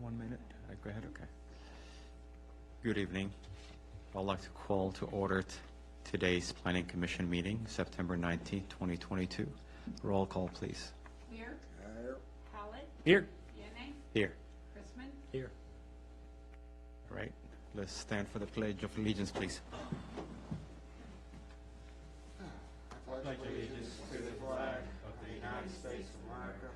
1 minute. Go ahead, okay. Good evening. I'd like to call to order today's Planning Commission meeting, September 19th, 2022. Roll call, please. Weir. Hallett. Here. Yanni. Here. Chrisman. Here. All right, let's stand for the Pledge of Allegiance, please. Pledge allegiance to the flag of the United States of America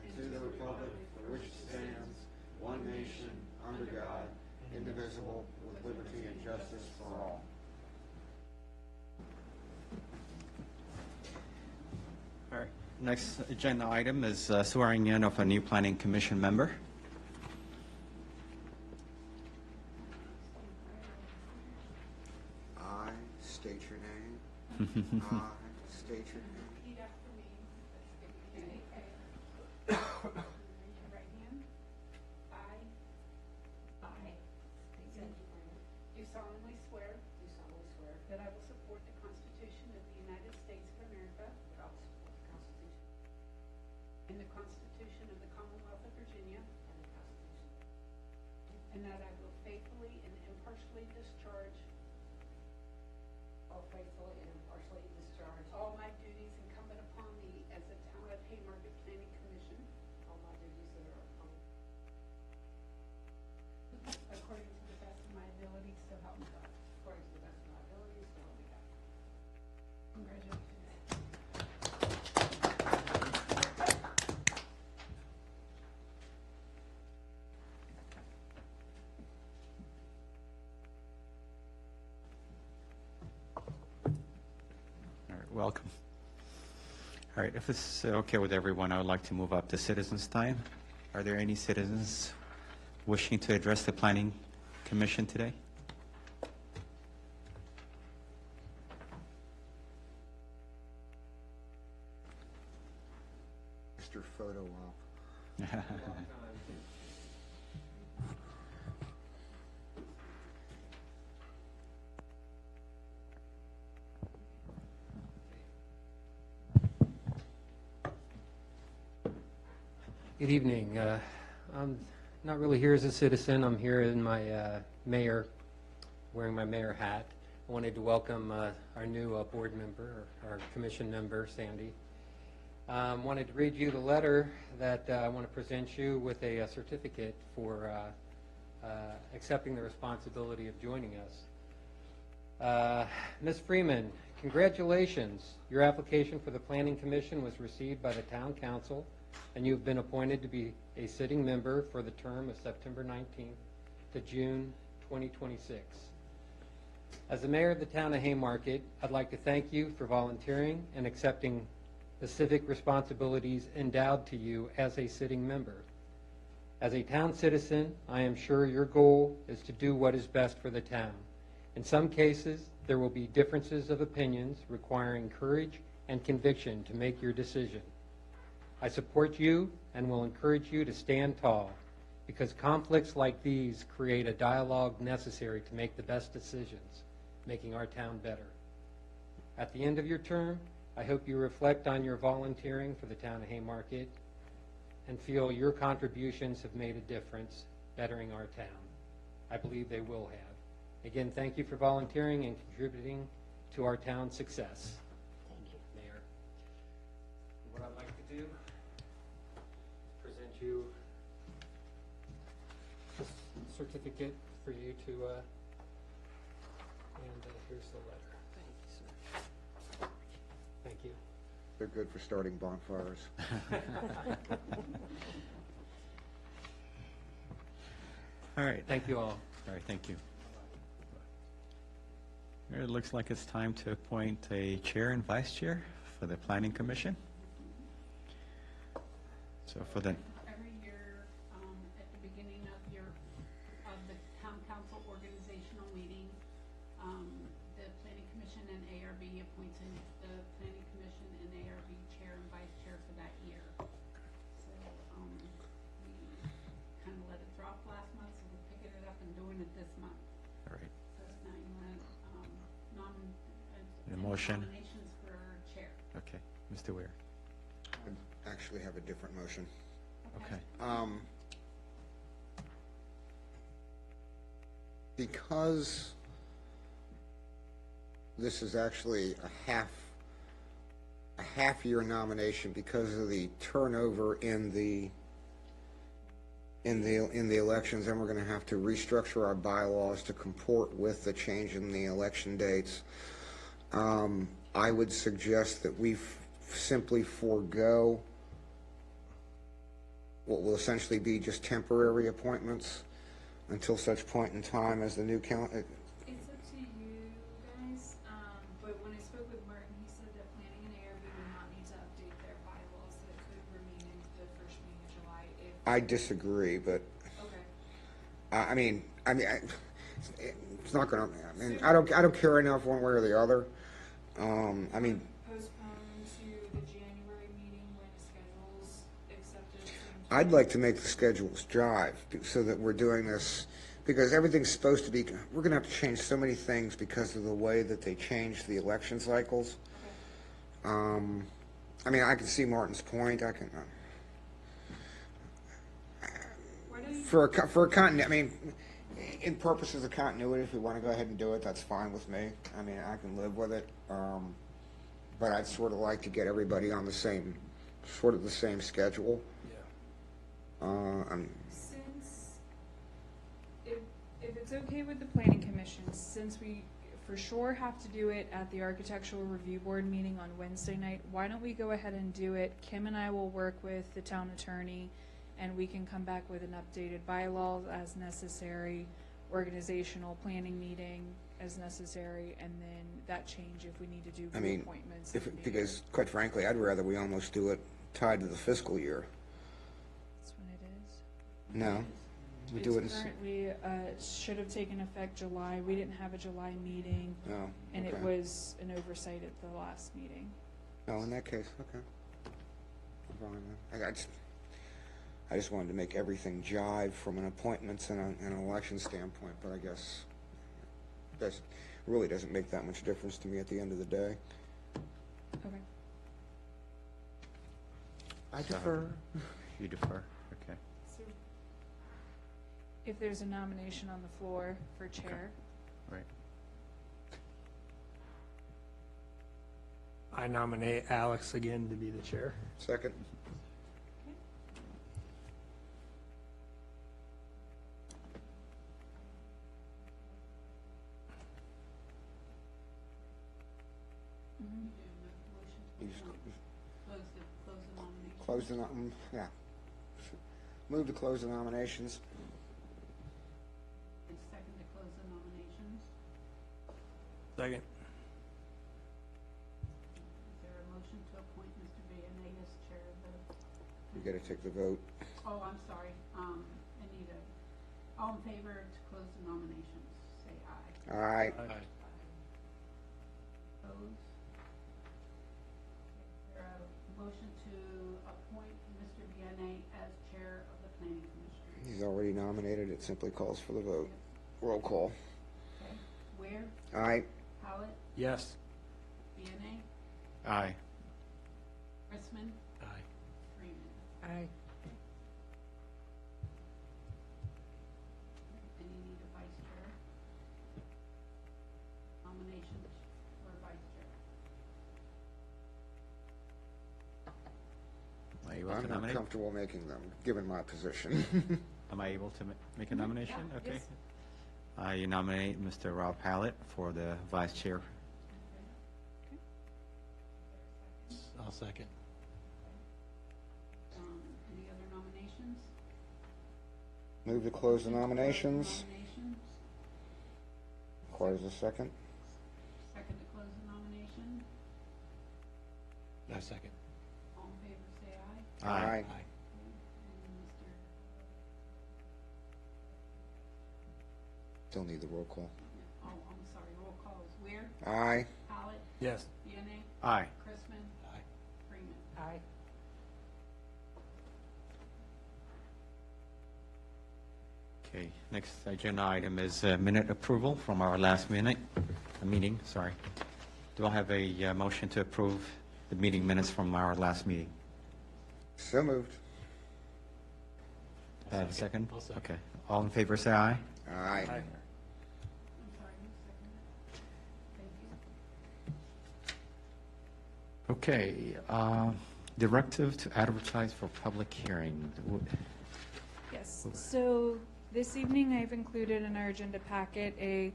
and to the republic for which it stands, one nation, under God, indivisible, with liberty and justice for all. All right, next agenda item is swearing in of a new Planning Commission member. I state your name. I state your name. Repeat after me. Raise your right hand. I do solemnly swear that I will support the Constitution of the United States of America and the Constitution of the Commonwealth of Virginia, and that I will faithfully and impartially discharge all my duties incumbent upon me as the Town of Haymarket Planning Commission according to the best of my abilities, so help me God. Congratulations. All right, welcome. All right, if it's okay with everyone, I would like to move up to citizens' time. Are there any citizens wishing to address the Planning Commission today? Mr. Photo Op. Good evening. I'm not really here as a citizen. I'm here in my mayor, wearing my mayor hat. I wanted to welcome our new board member, our commission member, Sandy. Wanted to read you the letter that I want to present you with a certificate for accepting the responsibility of joining us. Ms. Freeman, congratulations. Your application for the Planning Commission was received by the Town Council, and you've been appointed to be a sitting member for the term of September 19th to June 2026. As the mayor of the town of Haymarket, I'd like to thank you for volunteering and accepting the civic responsibilities endowed to you as a sitting member. As a town citizen, I am sure your goal is to do what is best for the town. In some cases, there will be differences of opinions requiring courage and conviction to make your decision. I support you and will encourage you to stand tall, because conflicts like these create a dialogue necessary to make the best decisions, making our town better. At the end of your term, I hope you reflect on your volunteering for the town of Haymarket and feel your contributions have made a difference bettering our town. I believe they will have. Again, thank you for volunteering and contributing to our town's success. Thank you, Mayor. What I'd like to do is present you this certificate for you to, and here's the letter. Thank you, sir. Thank you. They're good for starting bonfires. All right, Thank you all. all right, thank you. It looks like it's time to appoint a chair and vice chair for the Planning Commission. So for the, Every year, at the beginning of the town council organizational meeting, the planning commission and ARB appoints the planning commission and ARB chair and vice chair for that year. So, we kind of let it drop last month, so we're picking it up and doing it this month. all right, So it's now you want A motion. nominations for chair. okay, Mr. Ware, I actually have a different motion. okay. because this is actually a half-year nomination because of the turnover in the elections, and we're going to have to restructure our bylaws to comport with the change in the election dates. I would suggest that we simply forego what will essentially be just temporary appointments until such point in time as the new count. It's up to you guys, but when I spoke with Martin, he said that planning and ARB would not need to update their bylaws, that it could remain into the first meeting of July if. I disagree, but Okay. it's not gonna, I don't care enough one way or the other. Postpone to the January meeting when schedules accepted. I'd like to make the schedules jive so that we're doing this, because everything's supposed to be, we're gonna have to change so many things because of the way that they change the election cycles. I can see Martin's point. I can, Why don't you, for a continuity, in purposes of continuity, if we want to go ahead and do it, that's fine with me. I can live with it. But I'd sort of like to get everybody on the same schedule. since, if it's okay with the planning commission, since we for sure have to do it at the architectural review board meeting on Wednesday night, why don't we go ahead and do it? Kim and I will work with the town attorney, and we can come back with an updated bylaws as necessary, organizational planning meeting as necessary, and then that change if we need to do reappointments. Because quite frankly, I'd rather we almost do it tied to the fiscal year. That's when it is. No, we do it in, It's currently, it should have taken effect July. We didn't have a July meeting, no, and it okay. was an oversight at the last meeting. No, in that case, okay. I'm fine then. I just wanted to make everything jive from an appointments and an election standpoint, but I guess that really doesn't make that much difference to me at the end of the day. Okay. I defer. You defer, okay. So if there's a nomination on the floor for chair, Right. I nominate Alex again to be the chair. Second. You just Close the nomination. Close the, yeah. Move to close the nominations. And second to close the nominations. Second. Is there a motion to appoint Mr. Vianney as chair of the? You gotta take the vote. Oh, I'm sorry, Anita. All in favor to close the nominations, say aye. All right. Opposed? Is there a motion to appoint Mr. Vianney as chair of the planning commission? He's already nominated. It simply calls for the vote. Roll call. Okay, Ware, Aye. Howard, Yes. Vianney, Aye. Chrisman, Aye. Freeman. aye. And you need a vice chair? Nominations for vice chair. Are you able to I'm not nominate? comfortable making them, given my position. Am I able to make a nomination? Yeah, Okay. yes. I nominate Mr. Rob Hallett for the vice chair. I'll second. Any other nominations? Move to close the nominations. Nominations. Close the second. Second to close the nomination. No, second. All in favor, say aye. Aye. And Mr. Still need the roll call. Oh, I'm sorry, roll call is Ware, Aye. Howard, Yes. Vianney, Aye. Chrisman, Aye. Freeman. Aye. Okay, next agenda item is minute approval from our last meeting, sorry. Do I have a motion to approve the meeting minutes from our last meeting? So moved. Have a second? I'll second. Okay. All in favor, say aye. Aye. Aye. Okay, directive to advertise for public hearing. Yes, so this evening I've included in our agenda packet a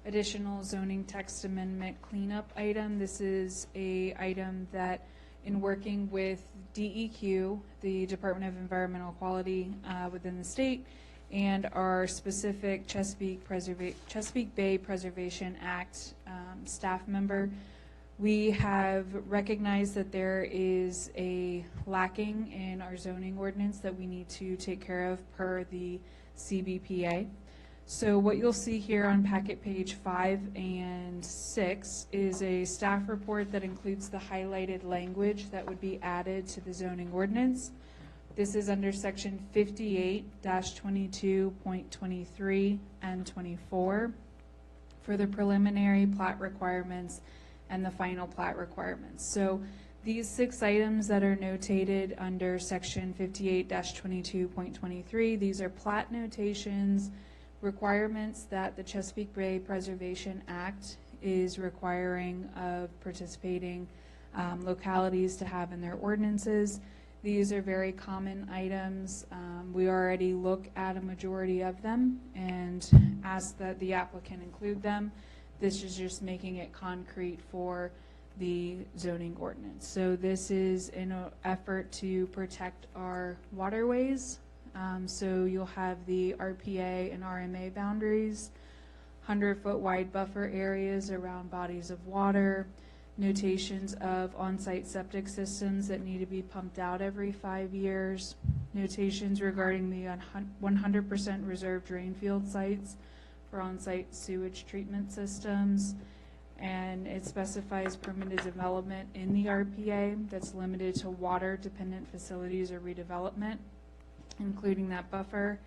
additional zoning text amendment cleanup item. This is a item that, in working with DEQ, the Department of Environmental Quality within the state, and our specific Chesapeake Bay Preservation Act staff member, we have recognized that there is a lacking in our zoning ordinance that we need to take care of per the CBPA. So what you'll see here on packet page 5 and 6 is a staff report that includes the highlighted language that would be added to the zoning ordinance. This is under section 58-22.23 and 24 for the preliminary plat requirements and the final plat requirements. So these 6 items that are notated under section 58-22.23, these are plat notations, requirements that the Chesapeake Bay Preservation Act is requiring of participating localities to have in their ordinances. These are very common items. We already look at a majority of them and ask that the applicant include them. This is just making it concrete for the zoning ordinance. So this is in an effort to protect our waterways. So you'll have the RPA and RMA boundaries, 100-foot wide buffer areas around bodies of water, notations of on-site septic systems that need to be pumped out every 5 years, notations regarding the 100% reserved drain field sites for on-site sewage treatment systems, and it specifies permitted development in the RPA that's limited to water-dependent facilities or redevelopment, including that buffer,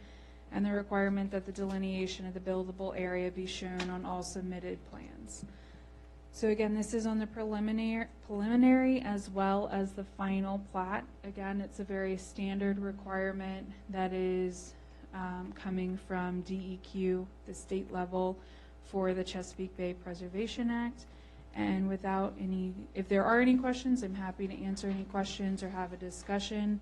and the requirement that the delineation of the buildable area be shown on all submitted plans. So again, this is on the preliminary as well as the final plat. Again, it's a very standard requirement that is coming from DEQ, the state level, for the Chesapeake Bay Preservation Act. And without any, if there are any questions, I'm happy to answer any questions or have a discussion.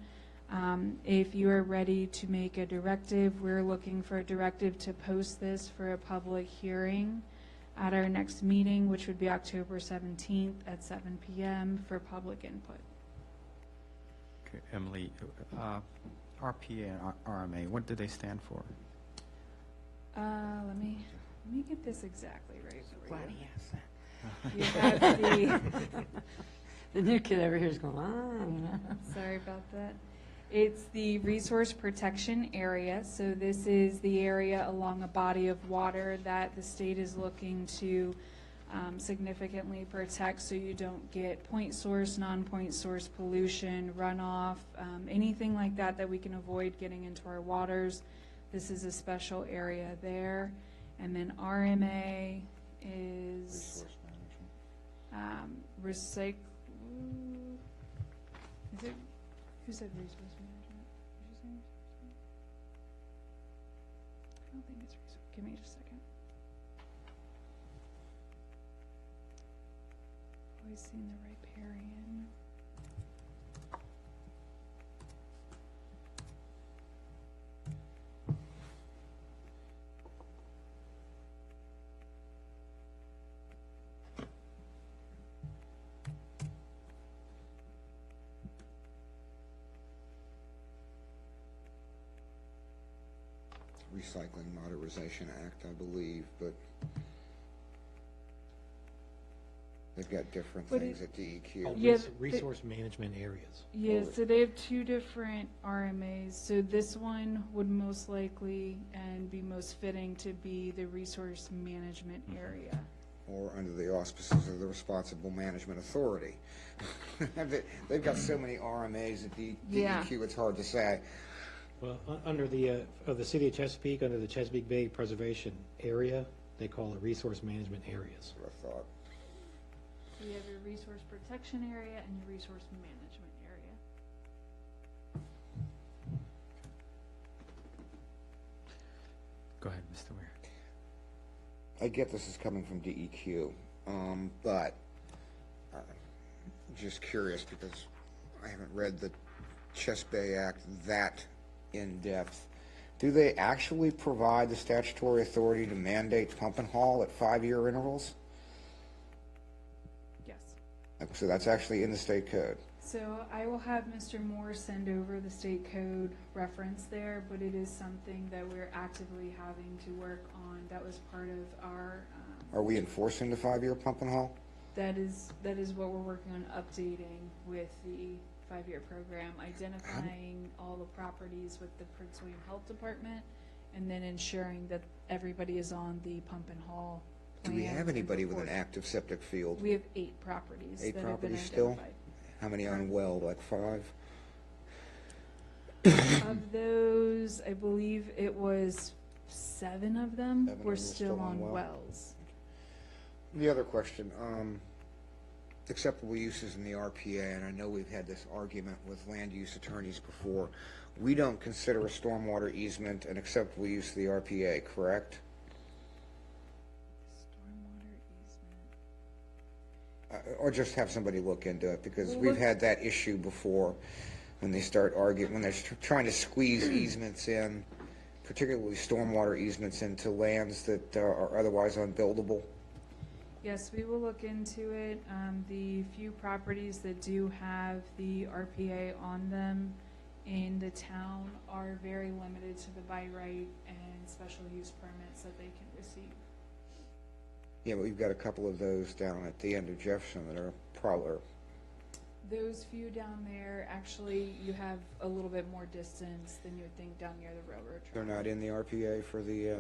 If you are ready to make a directive, we're looking for a directive to post this for a public hearing at our next meeting, which would be October 17th at 7 p.m. for public input. Okay, Emily, RPA and RMA, what do they stand for? Let me get this exactly right for Glad you. he asked that. You have the, The new kid over here is going, ah. sorry about that. It's the resource protection area. So this is the area along a body of water that the state is looking to significantly protect, so you don't get point source, non-point source pollution, runoff, anything like that that we can avoid getting into our waters. This is a special area there. And then RMA is recycle. Is it? Who said resource management? Did you say resource management? I don't think it's resource. Give me just a second. Always seen the riparian. Recycling Modernization Act, I believe, but they've got different But things at DEQ. Oh, Yeah, resource management areas. Yeah, so they have 2 different RMAs. So this one would most likely and be most fitting to be the resource management area. Or under the auspices of the Responsible Management Authority. They've got so many RMAs at Yeah. DEQ, it's hard to say. Well, under the, of the city of Chesapeake, under the Chesapeake Bay Preservation Area, they call it resource management areas. That's what I thought. So you have your resource protection area and your resource management area. Go ahead, Mr. Ware. I get this is coming from DEQ, but just curious because I haven't read the Chest Bay Act that in depth. Do they actually provide the statutory authority to mandate pump and haul at 5-year intervals? Yes. So that's actually in the state code. So I will have Mr. Moore send over the state code reference there, but it is something that we're actively having to work on. That was part of our, Are we enforcing the 5-year pump and haul? that is what we're working on updating with the 5-year program, identifying all the properties with the Prince William Health Department, and then ensuring that everybody is on the pump and haul Do plan. we have anybody with an report. active septic field? We have 8 properties 8 that have been properties still? identified. How many on well, like 5? Of those, I believe it was 7 of them 7 were were still on well. wells. The other question, acceptable uses in the RPA, and I know we've had this argument with land use attorneys before. We don't consider a stormwater easement an acceptable use of the RPA, correct? Stormwater easement. Or just have somebody look into it, because Well, we've look- had that issue before when they start arguing, when they're trying to squeeze easements in, particularly stormwater easements into lands that are otherwise unbuildable. Yes, we will look into it. The few properties that do have the RPA on them in the town are very limited to the by right and special use permits that they can receive. Yeah, but we've got a couple of those down at the end of Jefferson that are probably, Those few down there, actually, you have a little bit more distance than you would think down near the railroad track. they're not in the RPA for the No,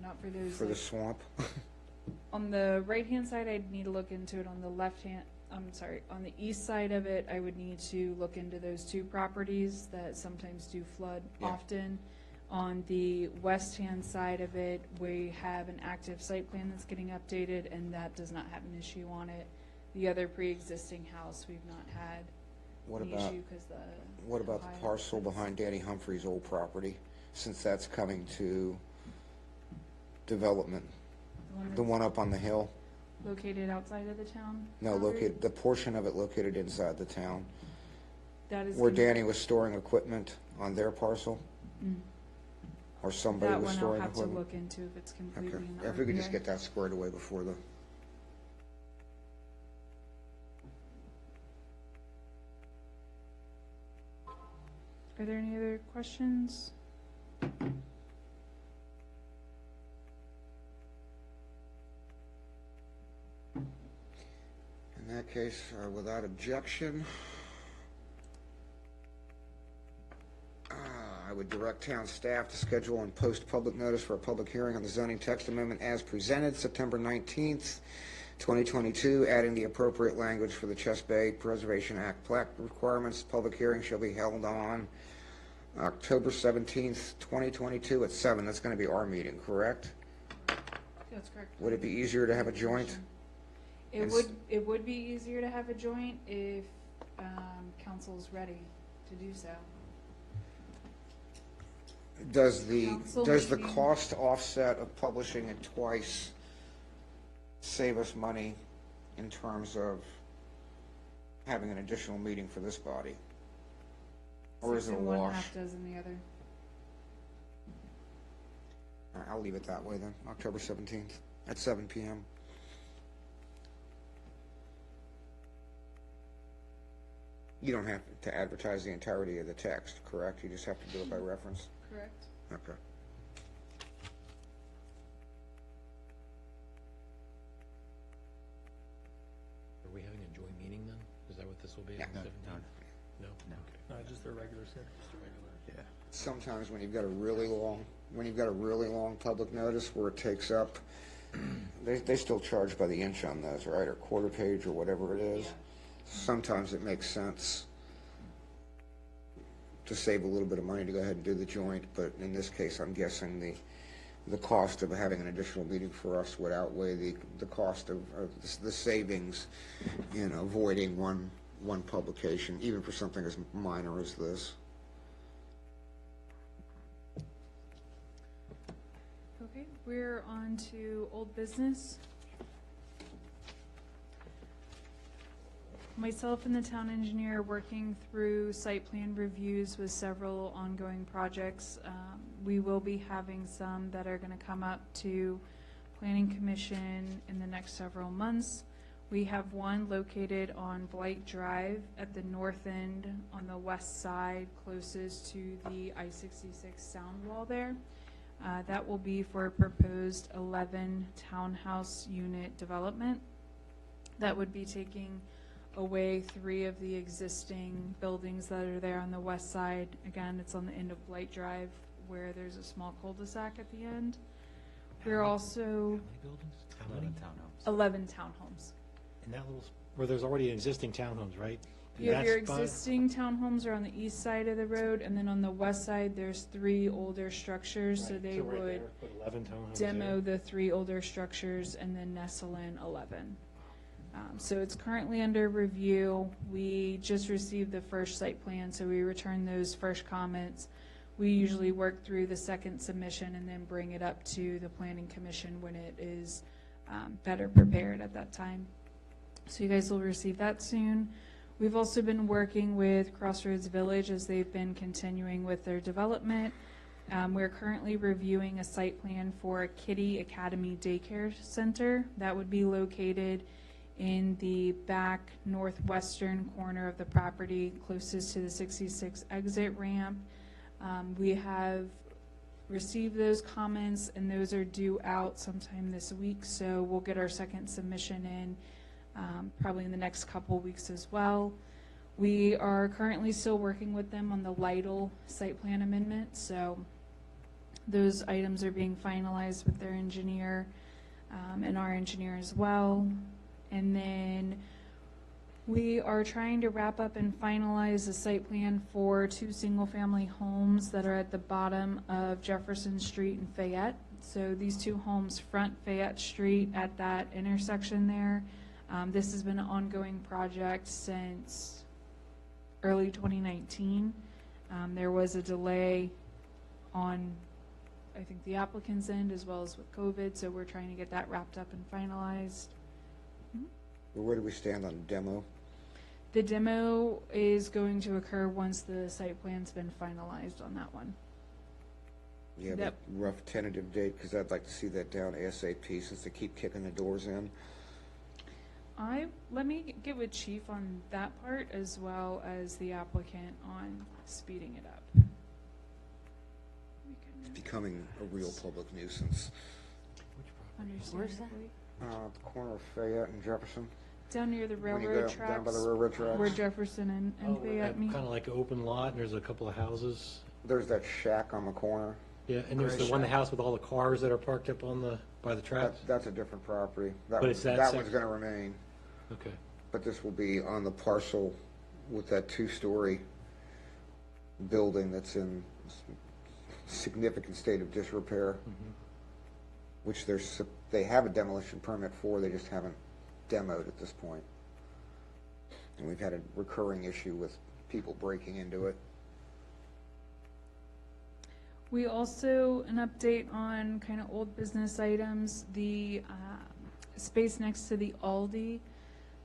not for those. for the like- swamp. On the right-hand side, I'd need to look into it. On the left-hand, I'm sorry, on the east side of it, I would need to look into those 2 properties that sometimes do flood Yeah. often. On the west-hand side of it, we have an active site plan that's getting updated, and that does not have an issue on it. The other pre-existing house, we've not had What the about issue because the. what about the Ohio parcel fence. behind Danny Humphrey's old property, since that's coming to development? The The one one up on the hill? that's located outside of the town? No, boundary? located, the portion of it located inside the town, That is. where gonna- Danny was storing equipment on their parcel? Mm. Or somebody That was one I'll storing have to equipment? look into if it's completely Okay, in the if we could just RPA. get that squared away before the, Are there any other questions? in that case, without objection, I would direct town staff to schedule and post public notice for a public hearing on the zoning text amendment as presented, September 19th, 2022, adding the appropriate language for the Chest Bay Preservation Act plat requirements. Public hearing shall be held on October 17th, 2022 at 7. That's going to be our meeting, correct? That's correct. Would it be easier to have a joint? It would be easier to have a joint if council's ready to do so. Does the Council meeting. cost offset of publishing it twice save us money in terms of having an additional meeting for this body? Or is it a 6 in one, wash? half dozen the other. All right, I'll leave it that way then, October 17th at 7 PM. You don't have to advertise the entirety of the text, correct? You just have to do it by reference? Correct. Okay. Are we having a joint meeting then? Is that what this will be? Yeah. on the No, 17th? No? No. Okay. Just their regular schedule. Yeah. Sometimes when you've got a really long public notice where it takes up, they still charge by the inch on those, right, or quarter page or whatever it is. Sometimes it makes sense to save a little bit of money to go ahead and do the joint, but in this case, I'm guessing the cost of having an additional meeting for us would outweigh the cost of the savings in avoiding one publication, even for something as minor as this. Okay, we're on to old business. myself and the town engineer are working through site plan reviews with several ongoing projects. We will be having some that are going to come up to Planning Commission in the next several months. We have one located on Blight Drive at the north end on the west side, closest to the I-66 sound wall there. That will be for a proposed 11 townhouse unit development. That would be taking away 3 of the existing buildings that are there on the west side. Again, it's on the end of Blight Drive where there's a small cul-de-sac at the end. We're also How many buildings? How many? 11 townhomes. And that little, where there's already existing townhomes, right? And You have your that's fine? existing townhomes are on the east side of the road, and then on the west side, there's 3 older structures, so Right, they right would there, put 11 townhomes there. demo the 3 older structures and then nestle in 11. So it's currently under review. We just received the first site plan, so we returned those first comments. We usually work through the second submission and then bring it up to the Planning Commission when it is better prepared at that time. So you guys will receive that soon. We've also been working with Crossroads Village as they've been continuing with their development. We're currently reviewing a site plan for a Kitty Academy Daycare Center that would be located in the back northwestern corner of the property, closest to the 66 exit ramp. We have received those comments, and those are due out sometime this week, so we'll get our second submission in probably in the next couple weeks as well. We are currently still working with them on the Lytle site plan amendment, so those items are being finalized with their engineer and our engineer as well. And then we are trying to wrap up and finalize the site plan for 2 single-family homes that are at the bottom of Jefferson Street and Fayette. So these 2 homes front Fayette Street at that intersection there. This has been an ongoing project since early 2019. There was a delay on, I think, the applicant's end as well as with COVID, so we're trying to get that wrapped up and finalized. Well, where do we stand on demo? The demo is going to occur once the site plan's been finalized on that one. You have Yep. a rough tentative date, because I'd like to see that down ASAP since they keep kicking the doors in. Let me get with Chief on that part as well as the applicant on speeding it up. It's becoming a real public nuisance. Where's that? Understandably. The corner of Fayette and Jefferson. Down near the When you railroad go tracks. down by the railroad tracks. Where Jefferson and Fayette meet. Kind of like an open lot, and there's a couple of houses. There's that shack on the corner. Yeah, and there's the one house with all the cars that are parked up on by the tracks. That's a different property. But it's that That section. one's gonna remain, Okay. but this will be on the parcel with that 2-story building that's in significant state of disrepair, which they have a demolition permit for, they just haven't demoed at this point. And we've had a recurring issue with people breaking into it. We also, an update on kind of old business items, the space next to the Aldi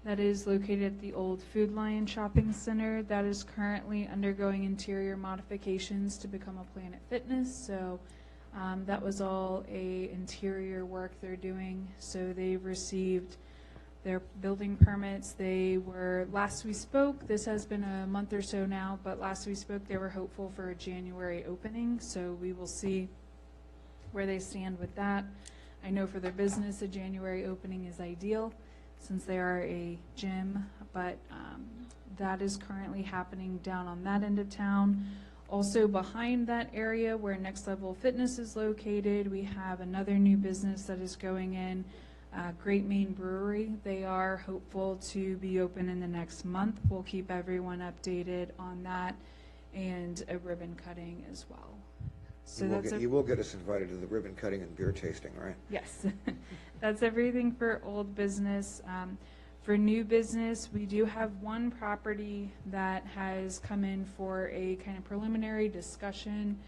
that is located at the old Food Lion Shopping Center, that is currently undergoing interior modifications to become a Planet Fitness. So that was all a interior work they're doing. So they've received their building permits. They were, last we spoke, this has been a month or so now, but last we spoke, they were hopeful for a January opening, so we will see where they stand with that. I know for their business, a January opening is ideal since they are a gym, but that is currently happening down on that end of town. Also behind that area where Next Level Fitness is located, we have another new business that is going in, Great Maine Brewery. They are hopeful to be open in the next month. We'll keep everyone updated on that, and a ribbon cutting as well. So You will get us invited to the ribbon cutting and beer tasting, right? Yes, that's everything for old business. For new business, we do have one property that has come in for a kind of preliminary discussion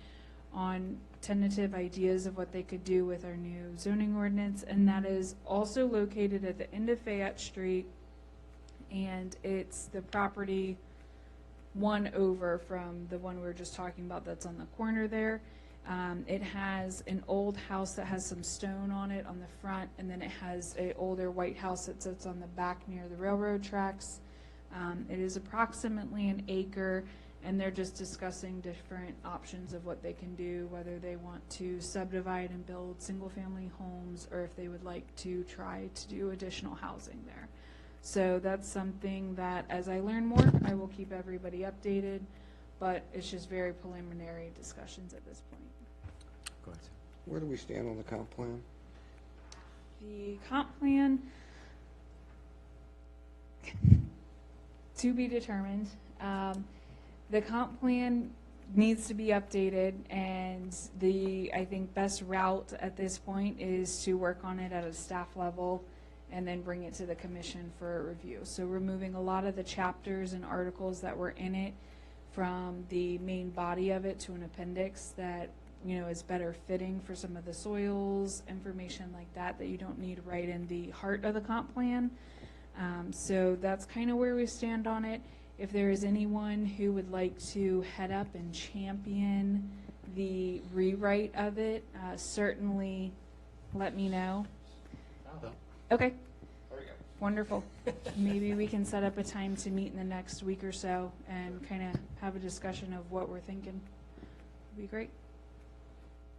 on tentative ideas of what they could do with our new zoning ordinance, and that is also located at the end of Fayette Street and it's the property one over from the one we were just talking about that's on the corner there. It has an old house that has some stone on it on the front, and then it has a older white house that sits on the back near the railroad tracks. It is approximately an acre, and they're just discussing different options of what they can do, whether they want to subdivide and build single-family homes, or if they would like to try to do additional housing there. So that's something that, as I learn more, I will keep everybody updated, but it's just very preliminary discussions at this point. Go ahead. Where do we stand on the comp plan? The comp plan, to be determined. The comp plan needs to be updated, and I think, best route at this point is to work on it at a staff level and then bring it to the commission for a review. So removing a lot of the chapters and articles that were in it from the main body of it to an appendix that, is better fitting for some of the soils, information like that you don't need right in the heart of the comp plan. So that's kind of where we stand on it. If there is anyone who would like to head up and champion the rewrite of it, certainly let me know. Okay. There you go. Wonderful. Maybe we can set up a time to meet in the next week or so and kind of have a discussion of what we're thinking. Would be great.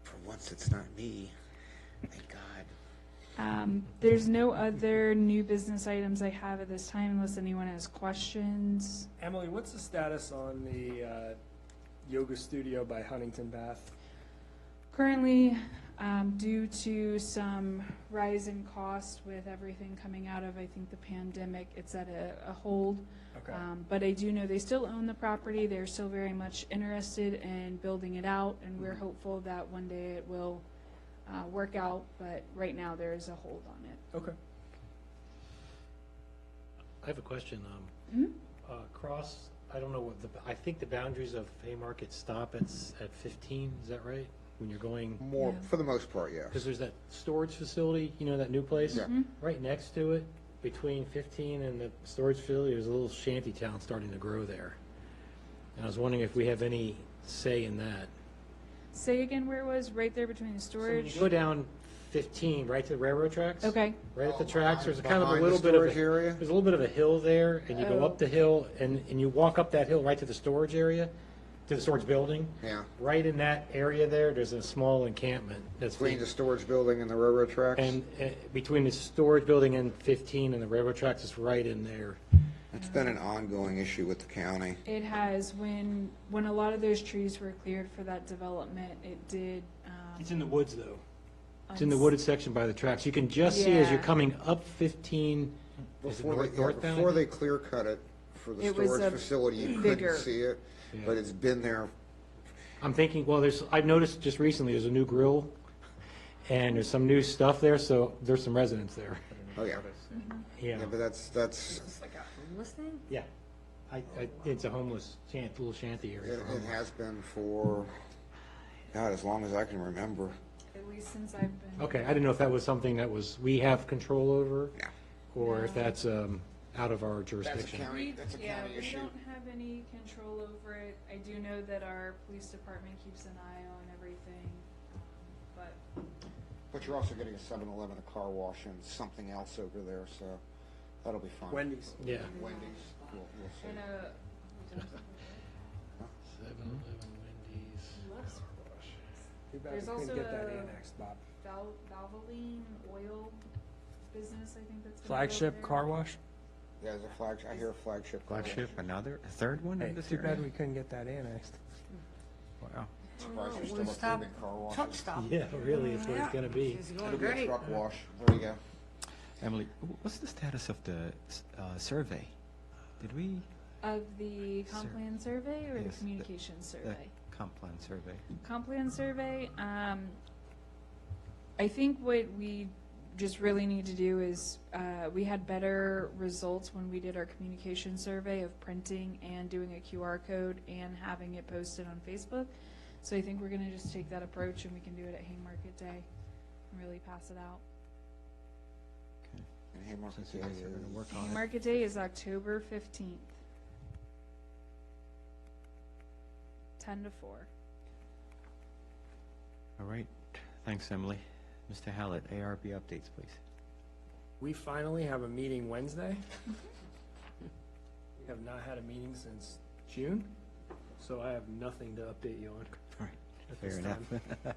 For once, it's not me. Thank God. There's no other new business items I have at this time unless anyone has questions. Emily, what's the status on the yoga studio by Huntington Bath? Currently, due to some rise in cost with everything coming out of, I think, the pandemic, it's at a hold. Okay. But I do know they still own the property. They're still very much interested in building it out, and we're hopeful that one day it will work out. But right now, there is a hold on it. Okay. I have a question. Mhm. Cross, I don't know what I think the boundaries of Haymarket stop at 15, is that right? When you're going, More, Yeah. for the most part, yes. because there's that storage facility, that new place? Yeah. Right next to it, between 15 and the storage facility, there's a little shanty town starting to grow there. And I was wondering if we have any say in that. Say again where it was, right there between the So when you storage? go down 15, right to the railroad tracks? Okay. Right at the tracks, there's a kind of a Behind the little bit of storage area? there's a little bit of a hill there, and you go Oh. up the hill, and you walk up that hill right to the storage area, to the storage building. Yeah. Right in that area there's a small encampment that's Between the storage building and the railroad tracks? and between the storage building and 15 and the railroad tracks, it's right in there. It's been an ongoing issue with the county. It has, when a lot of those trees were cleared for that development, it did. It's in the woods, though. It's in the wooded section by the tracks. You can just see as you're Yeah. coming up 15, is it northbound? Before they clear cut it for the It was storage a facility, you bigger- couldn't see it, but it's been there. I'm thinking, well, I've noticed just recently, there's a new grill, and there's some new stuff there, so there's some residents there. Oh, yeah. Yeah, Yeah, but that's, Like a homeless thing? yeah. It's a homeless little shanty area. it has been for, God, as long as I can remember. At least since I've been. Okay, I didn't know if that was something that we have control over, Yeah. or if No. that's out of our jurisdiction. county- that's a Yeah, county we issue. don't have any control over it. I do know that our police department keeps an eye on everything, but But you're also getting a 7-Eleven, a car wash, and something else over there, so that'll be fun. Wendy's. Yeah. Wendy's, we'll see. and 7-Eleven, Wendy's. Too bad There's we couldn't also get that a- annexed, Bob. Valvoline oil business, I think that's. gonna go Flagship there. car wash? Yeah, there's a flagship, I hear a flagship. car wash. Flagship, a third one Hey, in this too bad area? we couldn't get that annexed. Wow. Surprised there's One still stop approving car truck washes. stop. Yeah, really, is what it's gonna be. It's It'll going be a great. truck wash, there you go. Emily, what's the status of the survey? Did we, Of the comp Sur- plan survey or the Yes, the- communications the survey? comp plan survey? Comp plan survey, I think what we just really need to do is, we had better results when we did our communication survey of printing and doing a QR code and having it posted on Facebook. So I think we're gonna just take that approach and we can do it at Haymarket Day and really pass it out. Okay. And Haymarket Since you Day guys are going to is- work on it. Market Day is October 15th. 10 to 4. All right, thanks, Emily. Mr. Hallett, ARB updates, please. We finally have a meeting Wednesday. We have not had a meeting since June, so I have nothing to update you on. All right, At fair this enough.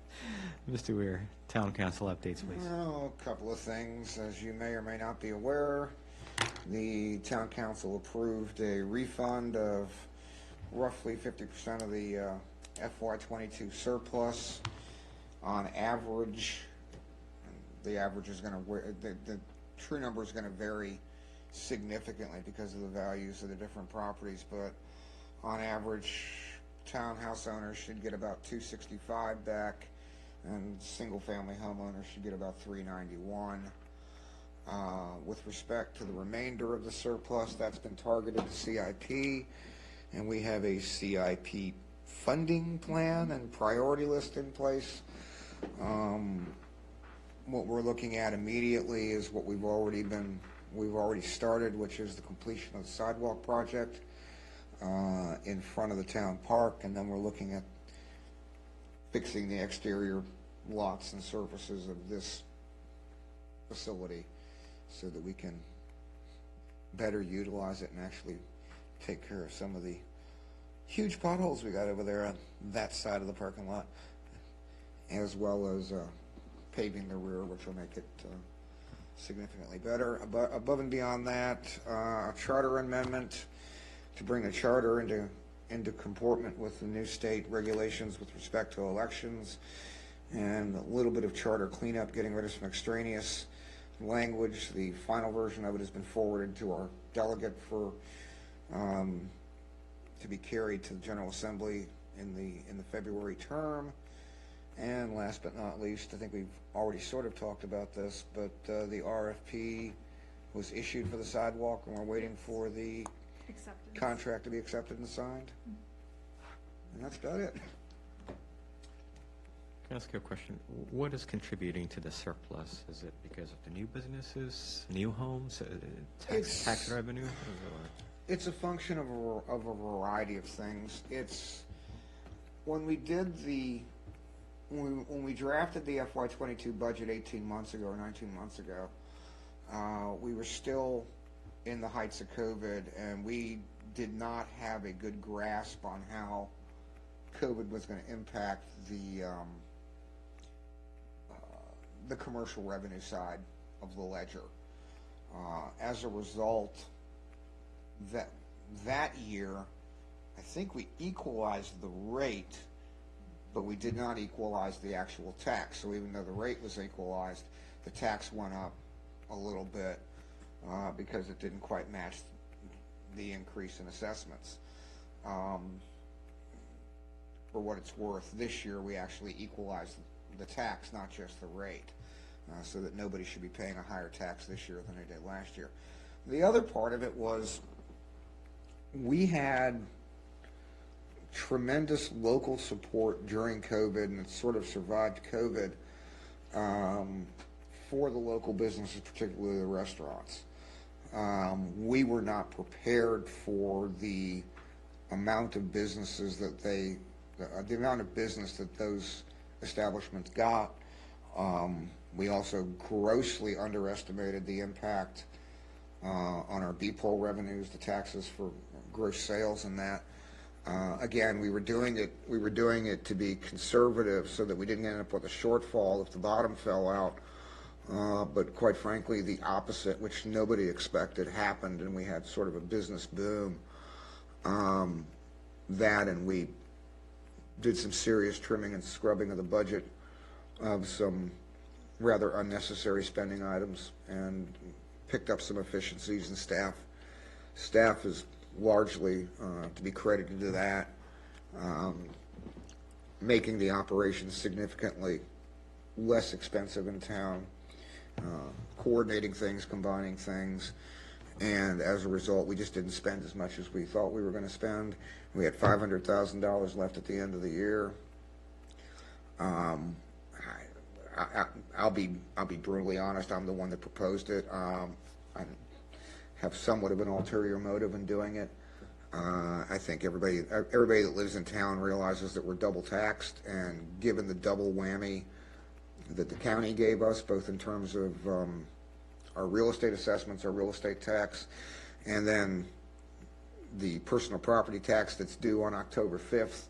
Mr. Weir, Town Council updates, please. Well, a couple of things. As you may or may not be aware, the town council approved a refund of roughly 50% of the FY22 surplus. On average, the average is going to, the true number is going to vary significantly because of the values of the different properties, but on average, townhouse owners should get about $265 back, and single-family homeowners should get about $391. With respect to the remainder of the surplus, that's been targeted to CIP, and we have a CIP funding plan and priority list in place. What we're looking at immediately is what we've already started, which is the completion of the sidewalk project in front of the town park, and then we're looking at fixing the exterior lots and surfaces of this facility so that we can better utilize it and actually take care of some of the huge potholes we got over there on that side of the parking lot, as well as paving the rear, which will make it significantly better. Above and beyond that, a charter amendment to bring the charter into comportment with the new state regulations with respect to elections, and a little bit of charter cleanup, getting rid of some extraneous language. The final version of it has been forwarded to our delegate for to be carried to the General Assembly in the February term. And last but not least, I think we've already sort of talked about this, but the RFP was issued for the sidewalk, and we're waiting for the Acceptance. contract to be accepted and signed. And that's about it. Can I ask you a question? What is contributing to the surplus? Is it because of the new businesses, new homes, tax revenue? Or- It's a function of a variety of things. It's when we did when we drafted the FY22 budget 18 months ago or 19 months ago, we were still in the heights of COVID, and we did not have a good grasp on how COVID was going to impact the commercial revenue side of the ledger. As a result, that year, I think we equalized the rate, but we did not equalize the actual tax. So even though the rate was equalized, the tax went up a little bit because it didn't quite match the increase in assessments. For what it's worth, this year we actually equalized the tax, not just the rate, so that nobody should be paying a higher tax this year than they did last year. The other part of it was we had tremendous local support during COVID, and it sort of survived COVID for the local businesses, particularly the restaurants. We were not prepared for the amount of businesses that the amount of business that those establishments got. We also grossly underestimated the impact on our BPOL revenues, the taxes for gross sales, and that. Again, we were doing it to be conservative so that we didn't end up with a shortfall if the bottom fell out. But quite frankly, the opposite, which nobody expected, happened, and we had sort of a business boom. And we did some serious trimming and scrubbing of the budget of some rather unnecessary spending items, and picked up some efficiencies in staff. Staff is largely to be credited to that, making the operation significantly less expensive in town, coordinating things, combining things, and as a result, we just didn't spend as much as we thought we were going to spend. We had $500,000 left at the end of the year. I'll be brutally honest, I'm the one that proposed it. I have somewhat of an ulterior motive in doing it. I think everybody that lives in town realizes that we're double taxed, and given the double whammy that the county gave us, both in terms of our real estate assessments, our real estate tax, and then the personal property tax that's due on October 5th,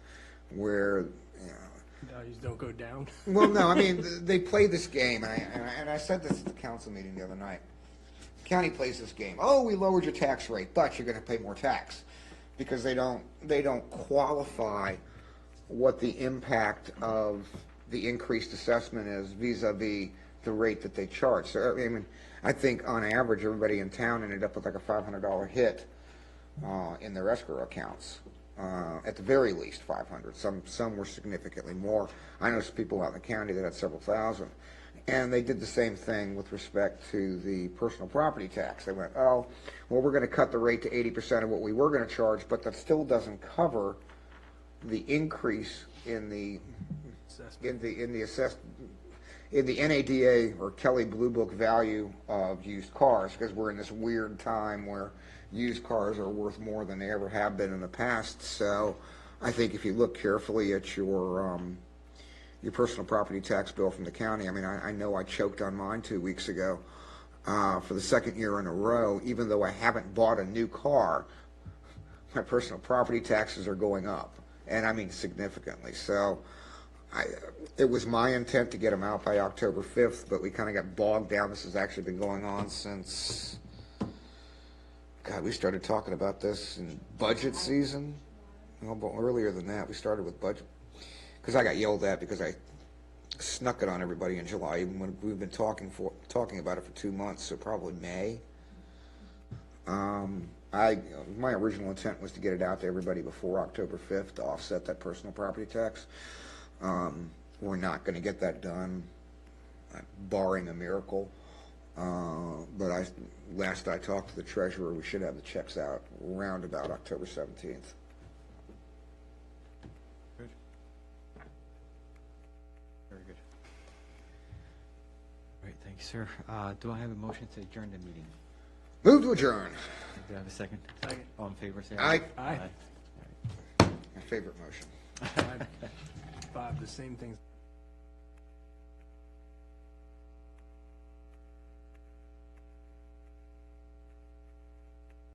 where, Values don't go down. well, no, I mean, they play this game, and I said this at the council meeting the other night. The county plays this game. Oh, we lowered your tax rate, but you're going to pay more tax, because they don't qualify what the impact of the increased assessment is vis-a-vis the rate that they charge. So, I mean, I think on average, everybody in town ended up with like a $500 hit in their escrow accounts. At the very least, 500. Some were significantly more. I know some people out in the county that had several thousand. And they did the same thing with respect to the personal property tax. They went, oh, well, we're going to cut the rate to 80% of what we were going to charge, but that still doesn't cover the increase in the NADA or Kelly Blue Book value of used cars, because we're in this weird time where used cars are worth more than they ever have been in the past. So I think if you look carefully at your personal property tax bill from the county, I mean, I know I choked on mine 2 weeks ago for the second year in a row. Even though I haven't bought a new car, my personal property taxes are going up, and I mean significantly. So it was my intent to get them out by October 5th, but we kind of got bogged down. This has actually been going on since, God, we started talking about this in budget season. Well, but earlier than that, we started with budget. Because I got yelled at because I snuck it on everybody in July, even when we've been talking about it for 2 months, so probably May. My original intent was to get it out to everybody before October 5th to offset that personal property tax. We're not going to get that done, barring a miracle. But last I talked to the treasurer, we should have the checks out around about October 17th. Very good. All right, thank you, sir. Do I have a motion to adjourn the meeting? Move to adjourn. Do I have a second? Second. All in favor, say Aye. aye. Aye. My favorite motion. 5, the same things.